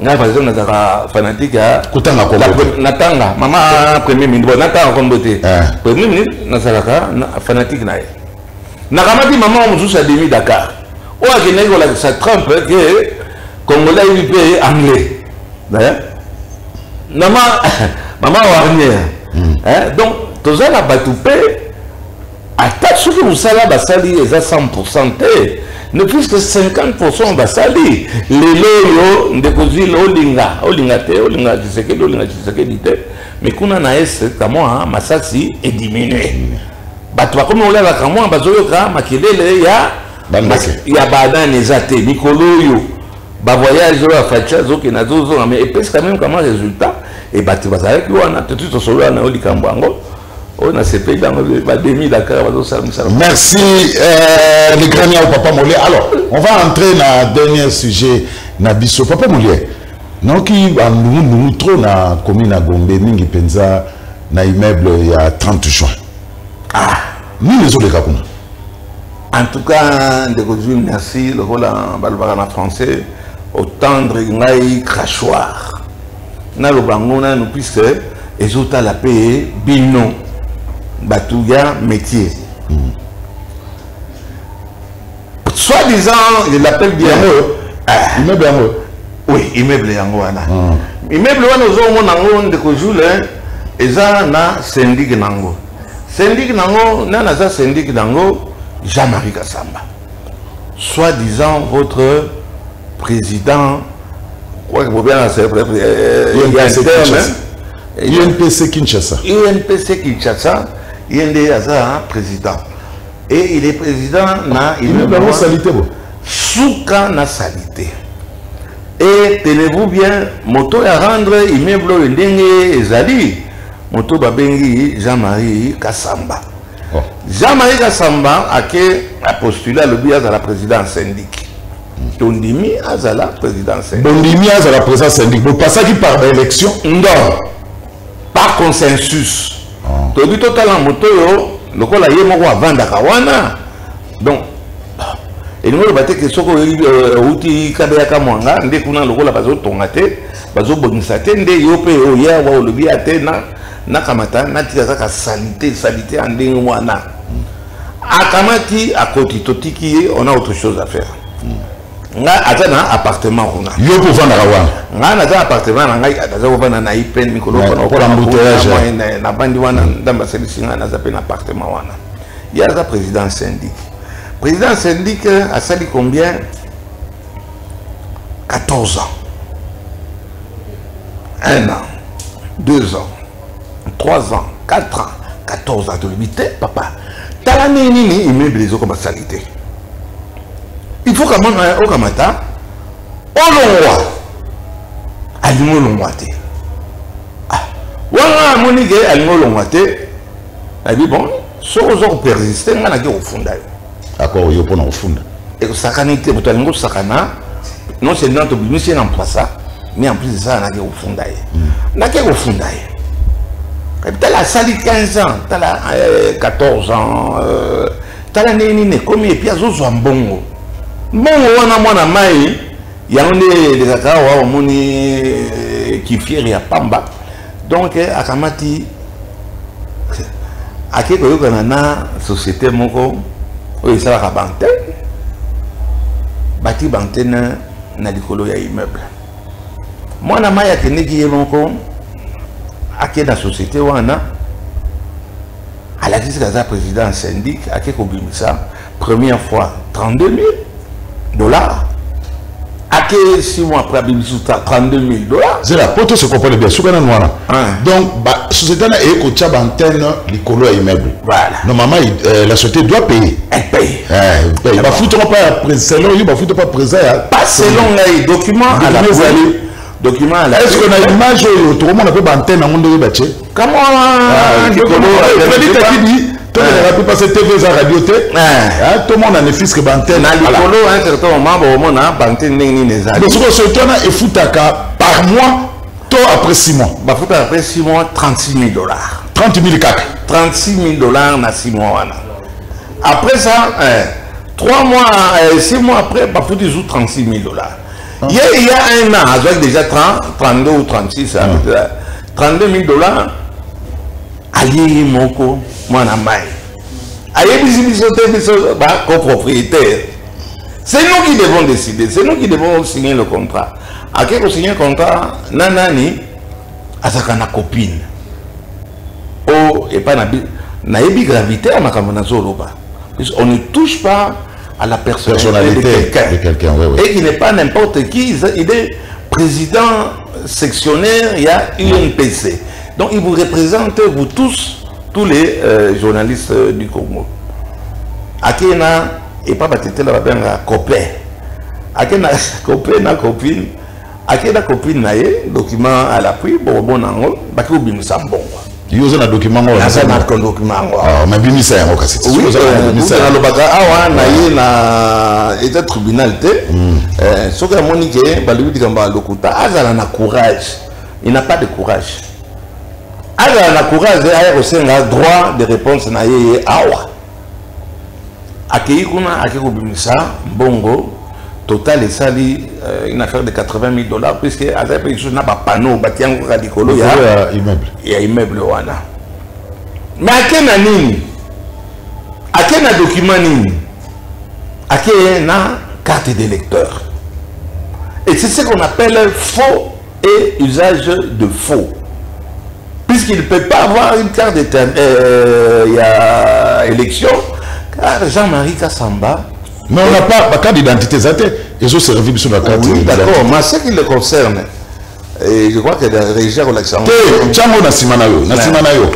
na par exemple na fanatique à kutanga kombo natanga mama premier ministre natanga kombo te premier ministre na salaka fanatique na ye na kamati mama mususu a demi Dakar o akene ko la sa Trump que congolais il peut anglais na mama warnière donc tous la batoupe attaque ce que vous savez basali est à 100% ne plus que 50% basali les loyo ndekozi olinga tshisekedi te mais kuna na est kama masasi est diminué bato ba comme olela kama bazoyoka makelele ya badane ezate mikoloyo ba voyage wa facha zoke na zozo mais et quand même comme résultat et bato bazali ki wana tout solo na olikambango. Merci, les grands Papa Mollet. Alors, on va entrer dans le dernier sujet. Nabiso Papa Mollet. Non, qui nous trop na commune à Gombe, mingi penza na immeuble il y a 30 juin. Ah, nous les autres Kakuna. En tout cas, merci. Le rôle en français, au tendre ngai crachoir. Na le bangona nous puisque les autres la paix bino. Batouya métier. Soi-disant, il l'appelle bien. Immeuble Yango. Oui, immeuble Yango. Immeuble Yango, de Kojoule, et ça, na syndic Nango. Syndic Nango, na syndic Nango, Jean-Marie Kassamba. Soi-disant, votre président, quoi que vous bien UNPC Kinshasa. UNPC Kinshasa. Il est président. Et il est président na Souka na salité. Et tenez-vous bien, moto à rendre immeuble ndenge ezali. Moto babengi Jean-Marie Kassamba. Jean-Marie Kassamba a postulé à l'objet à la présidence syndic. Tondimi à la présidence syndic. Tondimi à la présidence syndic. Vous passez qui par élection? Non. Par consensus. Tout le total en moto, le col a eu mon avant d'Akawana. Donc, et nous avons battu que ce que outil Kabeka Mwanga, dès qu'on a le col à Bazo Tongate, Bazo Bonisate, dès Yope, Oya, ou le Biate, Nakamata, Natika salité en Dingwana. Akamati, à côté Totiki, on a autre chose à faire. Nga atana appartement kuna yo pour vendre rawana nga na appartement na ngai ataza vana na ipen mikolo na embouteillage na bandi wana ndamba selisinga na zape na appartement wana ya za président syndic a sali combien 14 ans 1 an 2 ans 3 ans 4 ans 14 ans de limité papa tala nini immeuble les comme salité. Il faut quand même au Kamata, au Longwa, à l'Imolongwate. Ah, Wanga Monique à l'Imolongwate, elle dit bon, ce que vous persistez, on a dit au fond. D'accord, il y a au fond. Et que Sakanite, vous avez dit Sakana, non seulement tu peux nous en place, mais en plus de ça, on a dit au fond. On a dit au fond. Tu as la salle 15 ans, tu as la 14 ans, tu as la nénine, comme il y a des bongo. Bon, on a mon mai, il y a des cacao, on qui fier à Pamba. Donc, à Kamati, à quelque chose qu'on a société, moko, oui, ça va banter. Bâti banter na likolo ya immeuble. Moi, na mai, à Kenegi, moko, à quelle la société, wana, à la crise de la présidence syndic, à quelque chose, première fois, 32 000. Dollars. À que 6 mois après, 32 000 dollars. C'est là, pour tout se comprendre bien. Donc, la société a une antenne, l'écolo est immeuble. Voilà. Normalement, la société doit payer. Elle paye. Elle paye. Il ne faut pas selon, il ne faut pas présent. Pas selon les documents à la document à la est-ce qu'on a une image où tout le monde a fait antenne à mon début? Comment Tout le monde passer TV et radio. Tout le monde a des fils que Bantene. Dans les colos, à un certain moment, on a Bantene les amis. Donc, ce qu'on a, il faut par mois, tout après 6 mois. Après 6 mois, $36,000. 30 000 caca. $36,000 dans 6 mois. Après ça, 3 mois, 6 mois après, il faut toujours $36,000. Il y a un an, avec déjà 32 ou 36, $32,000, allié moko, moi na mai. Aïe, copropriétaire. C'est nous qui devons décider, c'est nous qui devons signer le contrat. À quel signer le contrat, nanani, à sa copine. Oh, et pas na gravité à ma camonazoloba. On ne touche pas à la personnalité de quelqu'un. Et il n'est pas n'importe qui, il est président sectionnaire, il y a UNPC. Donc il vous représente, vous tous les journalistes du Congo. Akena, et pas battre la copain. Akena copain, na copine. Akena copine na document à l'appui, bon nango, baki ubim sambon. Il y a un document. Il y a un document. Mais bien, c'est un cas. Oui, c'est un document. Ah, il y a un tribunal. Ce que Monique, il a courage. Il n'a pas de courage. Il a courage, il a droit de réponse. Bongo, total, une affaire de $80,000, puisque il n'a pas panneau, il y a immeuble. Il y a immeuble. Mais à quel nini? À quel document nini? À quelle carte d'électeur? Et c'est ce qu'on appelle faux et usage de faux. Puisqu'il ne peut pas avoir une carte d'élection, car Jean-Marie Kassamba. Mais on n'a pas la carte d'identité, ils ont servi sur la carte d'identité. Oui, d'accord, mais ce qui le concerne, et je crois que les régions relaxantes. Tchango Nasimanayo, Nasimanayo.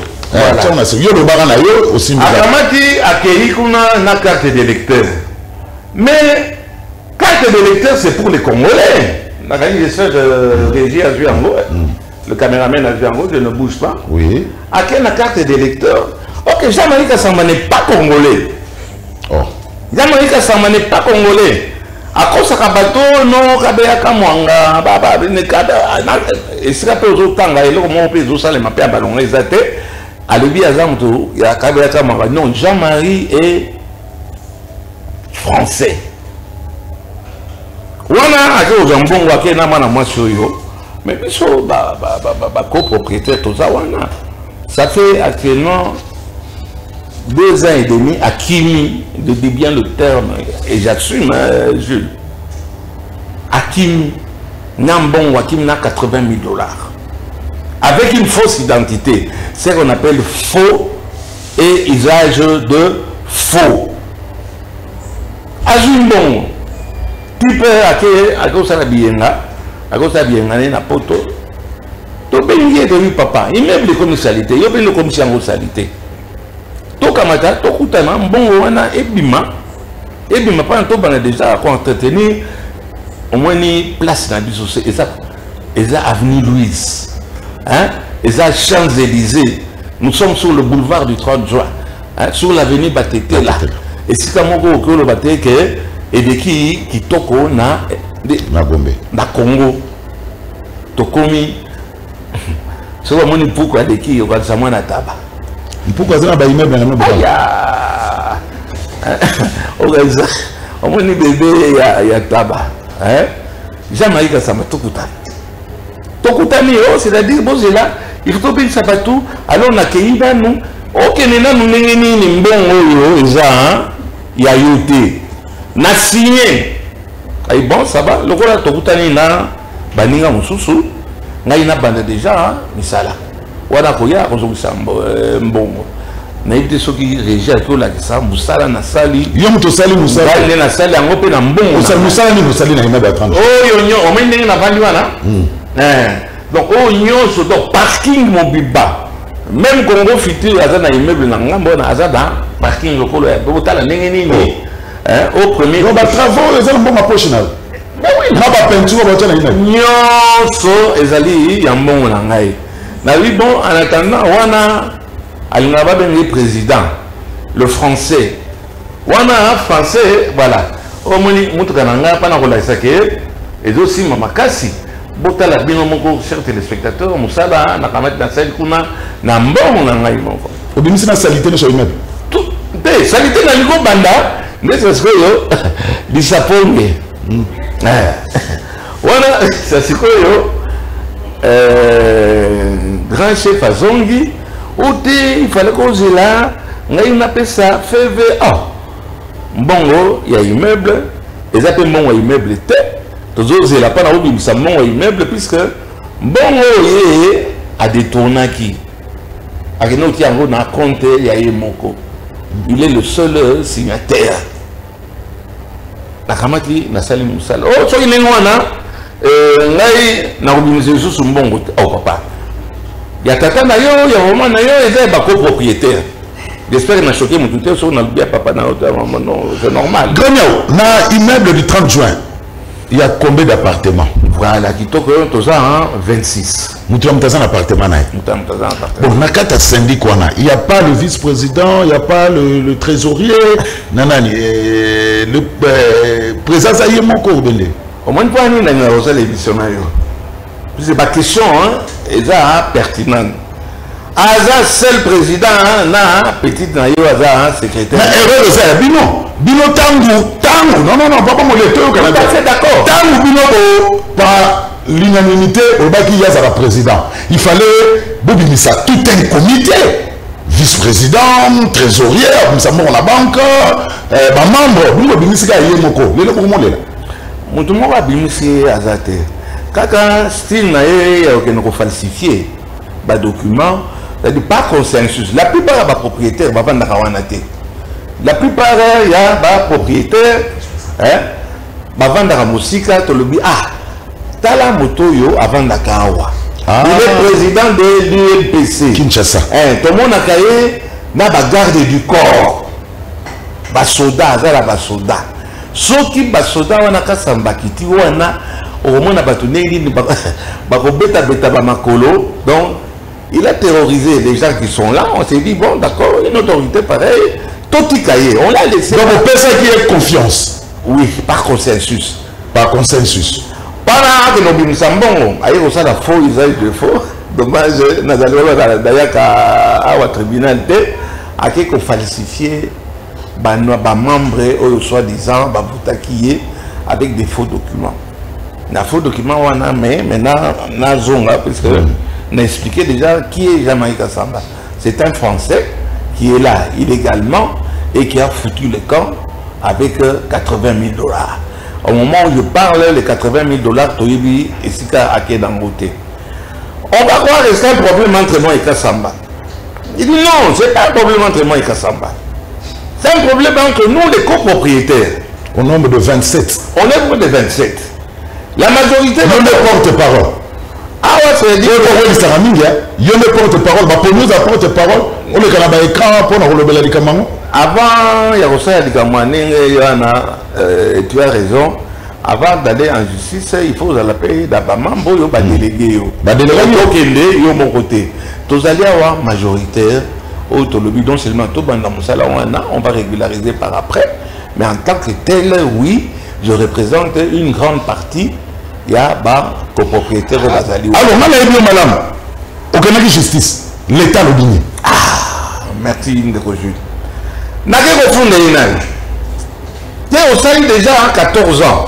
Yo le baranayo aussi. Akamati accueilli qu'on a une carte d'électeur. Mais carte d'électeur c'est pour les Congolais. La régie a vu en haut. Le caméraman a vu en haut, je ne bouge pas. Oui. À quelle carte d'électeur? Ok, Jean-Marie Kassamba n'est pas congolais. Oh. Jean-Marie Kassamba n'est pas congolais. À cause de Kabato, non, Kabea Kamwanga, Baba, Nekada, et si la personne tanga, et là, on peut faire ça, les mappés à ballon, les athées, à l'Ubi Azamto, il y a Kabea Kamwanga. Non, Jean-Marie est français. Wana, à cause d'un bon waké, n'a pas moi sur yo. Mais puis, copropriétaire, tout ça, wana. Ça fait actuellement 2 ans et demi à Kimi, je dis bien le terme, et j'assume, Jules. À Kimi, Nambon Wakim n'a $80,000. Avec une fausse identité. C'est ce qu'on appelle faux et usage de faux. Ajumbon, tu peux à cause de la bienga, à cause de la bienga, na poto. Tu peux y papa, il même les commercialités, il y a les commercialités. Tokamata, Tokutana, bon, wana, ebima, pas un peu déjà à entretenir au moins une place dans le et ça avenue Louise, hein, et ça Champs-Élysées. Nous sommes sur le boulevard du 30 juin, hein, sur l'avenue Batete là. Et si tu as mon le Batete, et de qui toko na Gombe, na Congo, tokomi, c'est quoi mon pourquoi de qui au Gazamoua na taba. Pourquoi ça n'a pas immeuble dans le au moins bébé il y a tabac. Jean-Marie Kassamba Tokutani. Tokutani, c'est-à-dire, bon, c'est là, il faut que ça va tout. Alors, on a accueilli dans nous. Ok, nous avons un bon il y a eu na signé. Et bon, ça va. Le rôle de Tokutani, na baninga mususu, na ina bande déjà, misala. Wana koya kozongisa mbongo na yite soki régie ko la kisa musala na sali yo muto sali musala na sali yango pe na mbongo musala ni musali na immeuble à 30 oh yo nyo o mende na vandi wana donc oh nyo so do parking mobiba même Congo Futur aza na immeuble na ngambo na aza da parking lokolo ya botala ndenge nini au premier on va travaux les hommes ma poche na mais oui na ba peinture ba tana immeuble nyo so ezali ya mbongo na ngai. Oui, bon, en attendant, on a le président. le français. Wana français, voilà. Au moins, Moutokananga, pas dans la saké, et aussi Mamakasi. Bota la bien mon chers téléspectateurs, Moussala, Nakamet Nassel Kuna, Nambon, Nangaï Monko. Au début, c'est la salité de ce immeuble. Tout, salité dans le Banda, mais c'est ce que yo, disappointé. Voilà, ça c'est quoi yo? Grand chef à Zongi, il fallait qu'on se là, on appelle ça FVA. Bon, il y a immeuble, ils appellent mon immeuble était. Tous autres, il a pas d'argent, ça mon immeuble puisque bon, il a des tournants qui. À qui a un compte, il y a un moko. Il est le seul signataire. La Kamati, la salle Moussal. Oh, tu es na organisé sous son bon oh papa. Il y a tata na yo, il y a maman na yo, et il y a copropriétaire. J'espère qu'il a choqué mon tuteur sur notre bien papa na non, c'est normal. Greniao, na immeuble du 30 juin. Il y a combien d'appartements? Voilà, qui toque tous ans 26. Nous avons un appartement. Bon, Nakata syndic, il n'y a pas le vice-président, il n'y a pas le trésorier, nanani, le président Zaïe Moko. Au moins, pour nous, nous avons l'émission. C'est pas question, et ça pertinent. Aza seul président, na petit na yo aza secrétaire. Mais heureux de ça, Bino Tangu, non, papa mon lecteur au Canada. C'est d'accord. Tangu Bino par l'unanimité au Baki Yaza la président. Il fallait bobimisa tout un comité, vice-président, trésorier, comme ça mon la banque, membre, Bino bimisa yemoko, le pour moi là. Mon tout le monde a bimisi azate. Kaka style na ye aucun ko falsifier ba document. C'est-à-dire pas consensus. La plupart des propriétaires vont vendre la té. La plupart des propriétaires vont vendre la musique. Tu le dis ah, t'as la moto yo avant la kawa. Il est président de l'UNPC. Kinshasa. Tout le monde a caillé na ba garde du corps. Ba soda, ça la ba soda. Ceux qui ba soda wana kasamba kiti wana au moment na batuneli ba ko beta ba makolo donc. Il a terrorisé les gens qui sont là. On s'est dit, bon, d'accord, une autorité pareille, tout y caillé. On l'a laissé. Donc, on peut ça qui est confiance. Oui, par consensus. Par consensus. Par là, que nous sommes bons. Aïe, on a faux usage de faux. Dommage, nous allons d'ailleurs à tribunal, à qui qu'on falsifié, membres, soi-disant, avec des faux documents. Les faux documents, on a, mais maintenant, on a zonga, parce que. On a expliqué déjà qui est Jamaïca Samba. C'est un Français qui est là illégalement et qui a foutu le camp avec 80 000 $. Au moment où je parle, les 80 000 $, Toyibi et Sika Ake Dangote. On va croire que c'est un problème entre moi et Kassamba. Il dit non, ce n'est pas un problème entre moi et Kassamba. C'est un problème entre nous, les copropriétaires. Au nombre de 27. Au nombre de 27. La majorité de nos porte-parole. Ah ouais, c'est dit. Il y a une porte-parole. Pour nous, la porte-parole, on est dans l'écran pour nous relever les camarades. Avant, il y a aussi des camarades, tu as raison. Avant d'aller en justice, il faut payer d'abord membre, il faut déléguer. Déléguer, il mon côté. Tous allez avoir majoritaire, donc seulement tout on va régulariser par après. Mais en tant que tel, oui, je représente une grande partie. Il y a des copropriétaires au Bazali. Alors, on a dit madame, aucune justice, l'État le dit. Ah, merci Ndekojul. N'a pas fondé une. Tu es au sein déjà à 14 ans.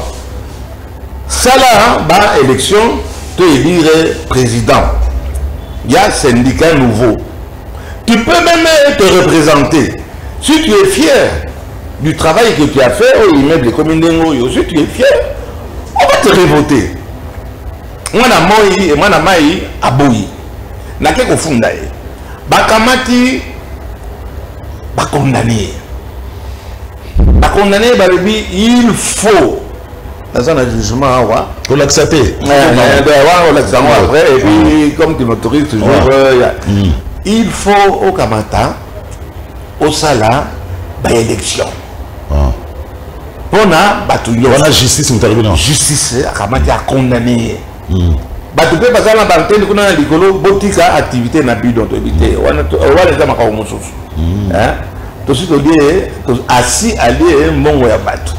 Ça là, bah, élection, tu es élire président. Il y a un syndicat nouveau. Tu peux même te représenter. Si tu es fier du travail que tu as fait au immeuble comme si tu es fier, on va te révoter. Moi, je suis aboui. Je suis condamné. Bakamati, condamné. Condamné, il faut. Dans un jugement, pour l'accepter. Après, et puis, comme tu m'autorises toujours, il faut au Kamata, au Sala, l'élection. On a justice, justice, a condamné. Tu peux passer à la bataille de l'activité na bidon. assis allié mbongo ya bato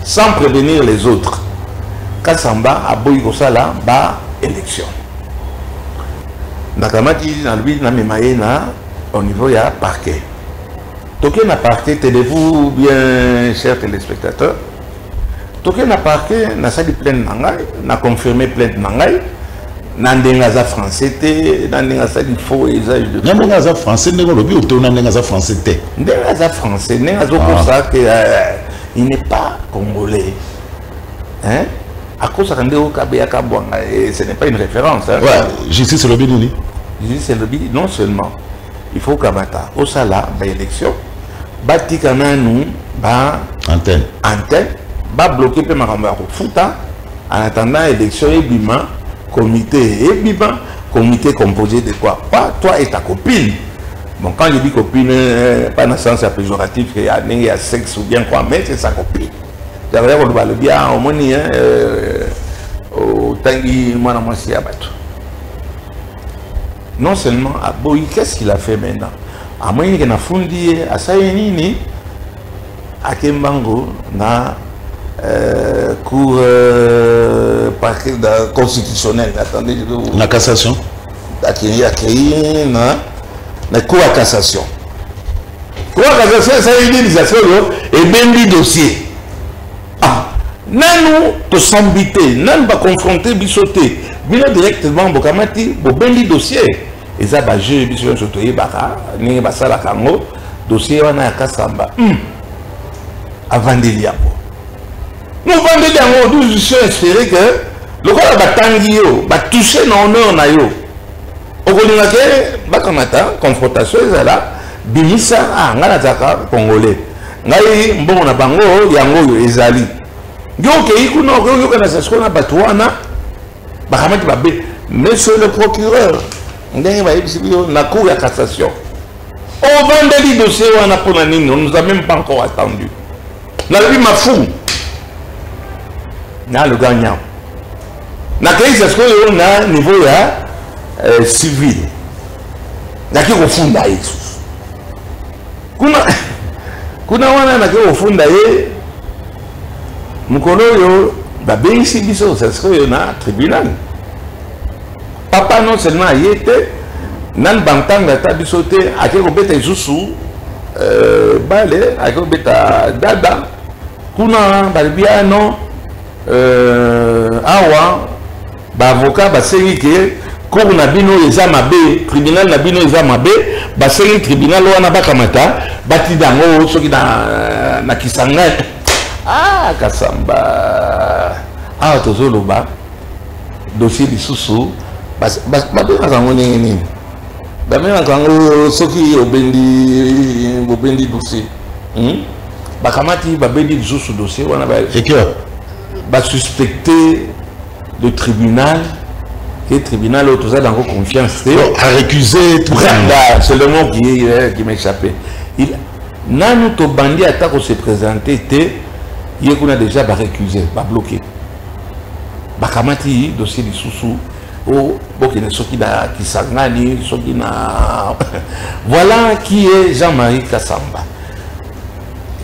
sans prévenir les autres. Kasamba a boyi kosala ba élection. Nakamati na lui na memaena au niveau ya parquet. Toké na parquet, tenez-vous bien, chers téléspectateurs. Toké na parquet, na sali plainte nangai, na confirmé plainte nangai. Nandengaza français té, nandengaza il faut usage de. Nandengaza français, nandengaza français té. Nandengaza français, nandengaza pour ça que il n'est pas congolais. Hein? À cause de ce n'est pas une référence. Hein? Ouais, justice le Bénini. Justice le Bénini, non seulement. Il faut qu'Abata, au Sala, élection, Batikana nous, antenne, bloquer le Maramaro Fouta, en attendant l'élection et bima, comité et bima, comité composé de quoi? Pas toi et ta copine. Bon, quand je dis copine, pas dans le sens péjoratif, qu'il y a sexe ou bien quoi, mais c'est sa copine. J'avais dit le bien au moins au Tanguy, moi, c'est abattu. Non seulement à Boyi, qu'est-ce qu'il a fait maintenant? À moins qu'il a fondé à Sayenini, à Kembango, na cour parquet constitutionnel. Attendez, la cassation. Il a créé la cour à cassation. Cour à cassation, ça y est, et bien du dossier. Ah, nous, te s'embiter, nous va confronter, bisoter, bien directement, Bokamati, au bien du dossier. Et ça, je suis un sotoyer, ni basala kango, dossier, on a Kassamba. Avant de l'IAPO. Nous vendons des je suis espéré que le corps va tanguer, va toucher nos honneurs na yo. Au Bakamata, confrontation, là, Bimisa, Nganazaka, Congolais. Ngai, bon, na bango, yango, ezali. Yo, Keikuno, yo, Kanasasco, na Batouana, Bahamati Babé, monsieur le procureur, la cour de cassation. Au vendredi dossier, on a pour la ligne, on ne nous a même pas encore attendu. La vie m'a fou. Na le gagnant. Na crise est-ce qu'on a niveau civil. Na qui au fond d'ailleurs. Kuna wana na qui au fond d'ailleurs. Mukolo yo ba bien ici biso c'est ce que na tribunal. Papa non seulement a été nan bantanga ta bisote a qui ko beta isusu balé a qui beta dada kuna balbia non awa ba avocat ba sengi ke ko na bino eza mabe tribunal na bino eza mabe ba sengi tribunal wana bakamata batidango soki na kisanga Kasamba tozoloba dossier lisusu babena kango nini babena kango soki obendi dossier bakamati babendi lisusu dossier wana ba suspecté le tribunal et le tribunal autorisé dans vos confiance à récuser tout ça c'est le mot qui m'échappait nanu to bandi attaque se présenter il y a déjà récusé, bloqué. Bakamati dossier de sous voilà qui est Jean-Marie Kassamba.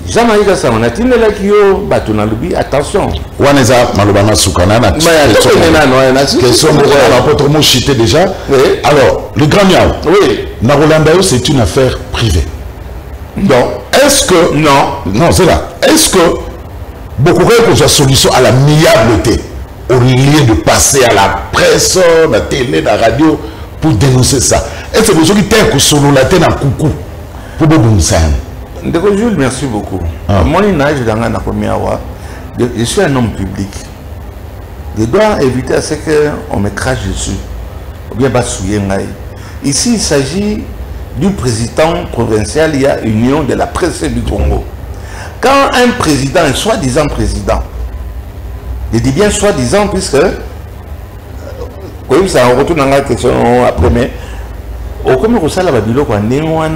Jean-Marie Kassamba, on a dit que attention. Waneza Malobana Soukanana. Déjà. Alors, le Grand Miao. Oui. Narolandayo, c'est une affaire privée. Non. Est-ce que. Non, c'est là. Est-ce que. Beaucoup de solution à l'amiabilité au lieu de passer à la presse, la télé, la radio pour dénoncer ça. Est-ce que vous avez été solo la tête dans coucou pour vous ça? Jules, merci beaucoup. Moi, je suis un homme public. Je dois éviter à ce qu'on me crache dessus. Ou bien ici, il s'agit du président provincial, il y a Union de la presse du Congo. Quand un président, un soi-disant président, je dis bien soi-disant puisque, oui, ça on retourne dans la question après, mais au comme on la babilo quoi, néanmoins,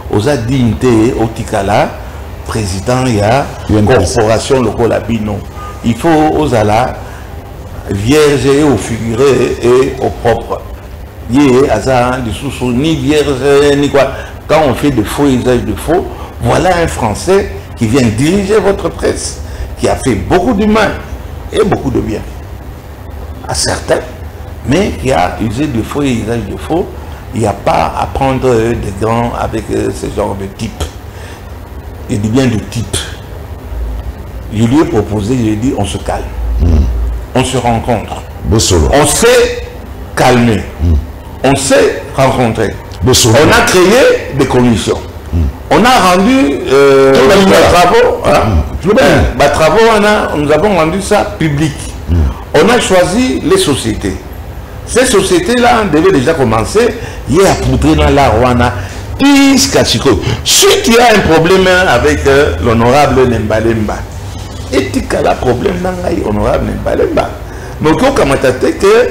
aux dignité, au tikala, président, il y a une corporation locale à Bino. Il faut aux ala vierge et au figuré et au propre. Il y a ni vierge ni quoi. Quand on fait de faux usage de faux, Voilà un Français qui vient diriger votre presse, qui a fait beaucoup de mal et beaucoup de bien à certains, mais qui a usé de faux et usage de faux. Il n'y a pas à prendre des gants avec ce genre de type. Il dit bien de type. Je lui ai proposé, je lui ai dit, on se calme. On se rencontre. On s'est calmé. On s'est rencontré. On a créé des commissions. On a rendu nous avons rendu ça public. On a choisi les sociétés. Ces sociétés-là devaient déjà commencer. Il y a poudré dans la Rwanda. Si tu as un problème avec l'honorable Nembalemba, et tu as un problème avec l'honorable Nembalemba, mais on a que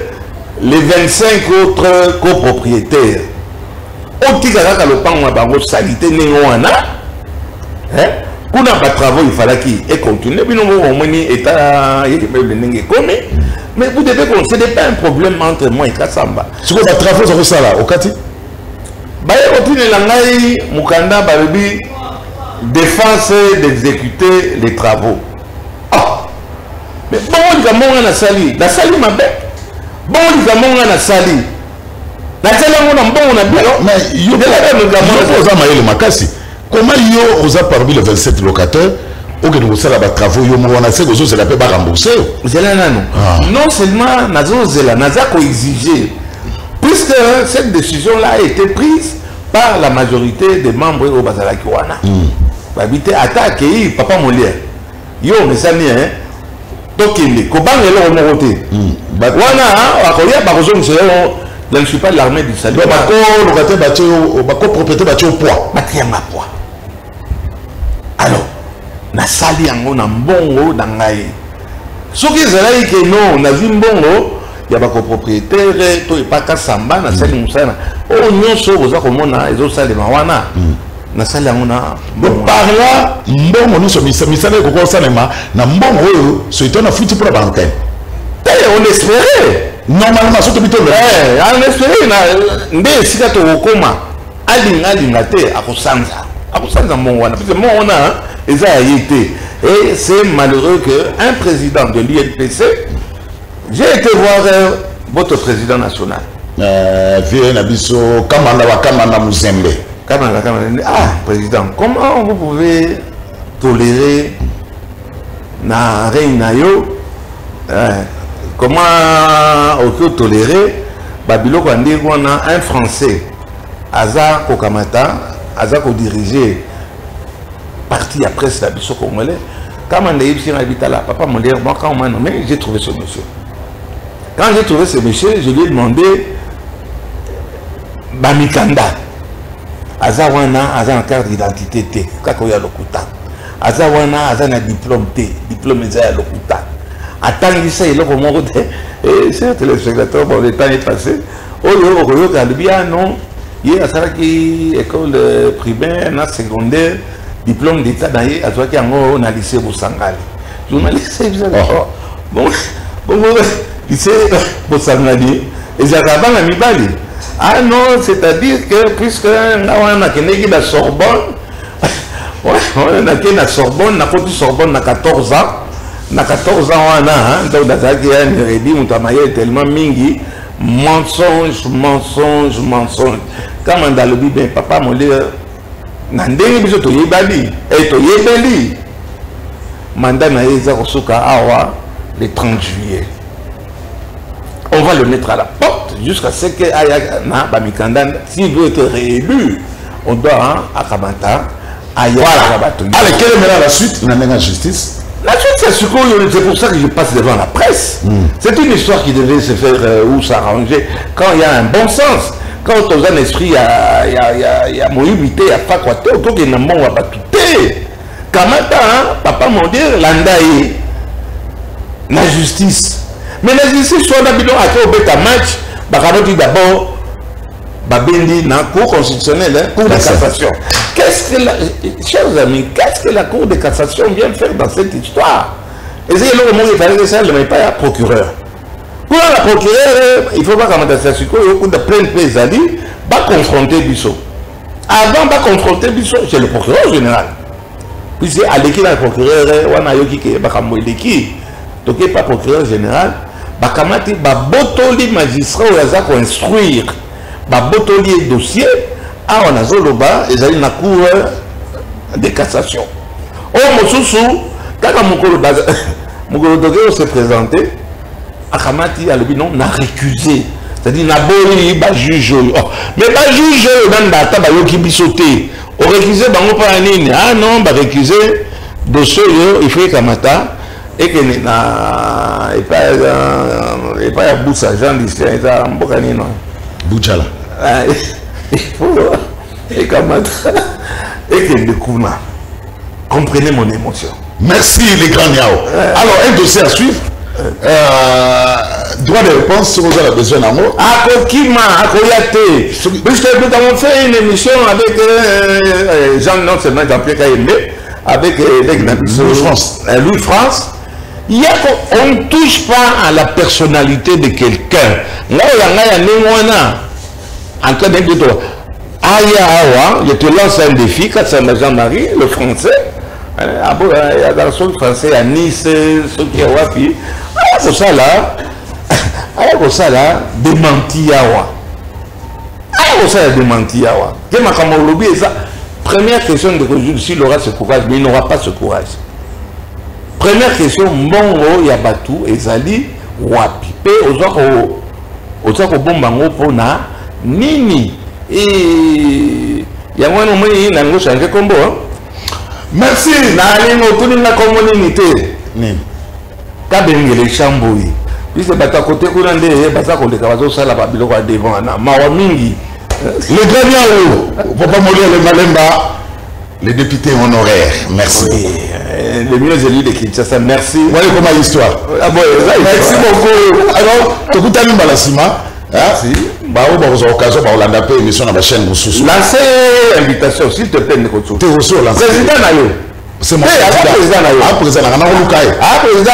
les 25 autres copropriétaires, on dit que le salité pour n'a pas de travaux, il fallait qu'il continue. Mais vous devez ce n'est pas un problème entre moi et Kassamba. Ce que les travaux sont ça là, au Kati? Mukanda Balubi défense d'exécuter les travaux. Ah! Mais bon, on a sali. La sali m'a bête. Bon, on a sali. La sali on a bien. Mais il y a comment yo osa parmi les 27 locataires ou que nous sommes là travaux yo mo na c'est que la paix ba rembourser. Non seulement naza ko exiger puisque cette décision là a été prise par la majorité des membres au Bazalaki wana. Babité attaque papa Molière. Yo mesani hein. Tokende ko bangelo mo côté. Wana akoya ba kozong je ne suis pas de l'armée du salut. Bako propriété bâti au poids. Poids. Alors, na sali yango na mbongo na ngai. Soki ezalaki ke non, na zimbongo ya bako propriétaire to epaka samba na sali musana. O nyonso oza komona ezo salema wana. Na sali yango na par là mbongo nous sommes misala ko salema na mbongo oyo so itona futi pour la banque. On espérait. Normalement, surtout plutôt. On espérait. Ndé sika to okoma. Alinga te akosanza. Akosanza mongwana. Parce que mongwana eza yité. Et c'est malheureux qu'un président de l'INPC, j'ai été voir votre président national. Vieux Nabiso, Kamanda Muzembe. Ah, président, comment vous pouvez tolérer na Reinayo? Comment on peut tolérer Babilo Kwandi on a un Français Aza Kokamata Aza ko diriger parti à presse la biso congolais quand on est ici habité là papa mon moi quand on m'a nommé j'ai trouvé ce monsieur. Quand j'ai trouvé ce monsieur je lui ai demandé Bamikanda Aza wana Aza en carte d'identité T kakoya lokuta Aza wana Aza na diplôme T diplôme eza lokuta. Attendez ça, il et c'est le téléspectateur, bon, le temps est passé. Oh, non, il y a ça qui école primaire, secondaire, diplôme d'état, d'ailleurs, à toi qui on a lycée Boussangali. Journaliste, bon, lycée Boussangali, et j'avais la Mibali. Ah non, c'est-à-dire que puisque on a la Sorbonne, on a la Sorbonne, on a fait Sorbonne à 14 ans. Na 14 ans donc d'azaki dit mutamaye tellement mingi mensonge comme on a le bien papa mon dire nandenge biso to yebali et to yebeli mandat na eza kosuka awa le 30 juillet on va le mettre à la porte jusqu'à ce que na Bamikanda s'il veut être réélu on doit à Kabata voilà. Allez, quelle est la suite la justice? La suite, c'est pour ça que je passe devant la presse. C'est une histoire qui devait se faire ou s'arranger quand il y a un bon sens. Quand on a un esprit, il y a mobilité, il y a pas quoi, autour qu'il y a un bon, pas tout. Kamata, papa m'a dit, l'andaï, la justice. Mais la justice, soit d'habitude, à au bêta match, bah, d'abord, Babendi, dans la Cour constitutionnelle, Cour de cassation. Chers amis, qu'est-ce que la Cour de cassation vient faire dans cette histoire? Et c'est le moment où il fallait que ça ne met pas à procureur. Pour la procureur, il ne faut pas commenter ça sur quoi il y a de plein de pays va confronter Bissot. avant de confronter chez le procureur général. Puisque à l'équipe, le procureur, on a eu qui est pas procureur général, bakamati babotoli magistrat ou za ko instruire babotoli dossier a on a zoloba ezali na cour de cassation. O mosusu kaka mokolo baza mokolo doke se présenter akamati alobi non na récusé. C'est-à-dire na boli ba juge mais ba juge dans data ba yoki bisoté o récusé bango pa nini ah non ba récusé dossier il faut kamata et que na et pas ya boussa Jean Lucien et ça mboka nino Boudjala il faut et kamata et que découvre comprenez mon émotion. Merci les grands Niao. Alors un dossier à suivre. Droit de réponse si vous avez besoin d'un mot. Akokima, Akoyate. Puisque nous avons fait une émission avec Jean, non seulement Jean-Pierre Kayembe, avec Louis France. On ne touche pas à la personnalité de quelqu'un. Là, je te lance un défi, quand c'est Jean-Marie, le français. Il y a un garçon français à Nice, ce qui est wapi. Pour ça là, pour ça là, démenti yawa. Pour ça démenti yawa. Première question de s'il aura ce courage, mais il n'aura pas ce courage. Première question, Mongo Yabatu ezali wapi. Pe ozako bombango pona nini et yamwana mwe nango change kombo. Merci. Nalingo tuninga communauté. Nini. Kabengele chamboyi. Puisque bata côté kuna nde bata ko leka bazo sala ba biloko a devant na mawa mingi. Le grand Niao, Papa Molière le Malemba, les députés honoraires. Merci. Oui, le mieux élu de Kinshasa, merci. Voilà comment l'histoire. Ah bon, merci beaucoup. Alors, tu as vu Balasima. Merci. Bah, on va avoir l'occasion de la émission dans la chaîne. Lancez invitation, s'il te plaît, Nekoto. Tu es reçu au lancement. Président Nayo. C'est mon président. Ah, président. Ah, président.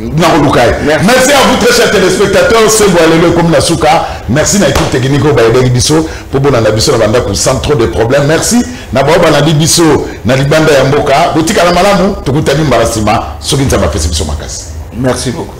Merci à vous très chers téléspectateurs. C'est Boalele comme la Souka. Merci à l'équipe technique au Baïdé Bisso pour bon anabiso na banda sans trop de problèmes. Merci na ba banadi biso na libanda ya mboka. Botika na malamu tukutani mbarasima soki nzamba pesi biso makasi. Merci beaucoup.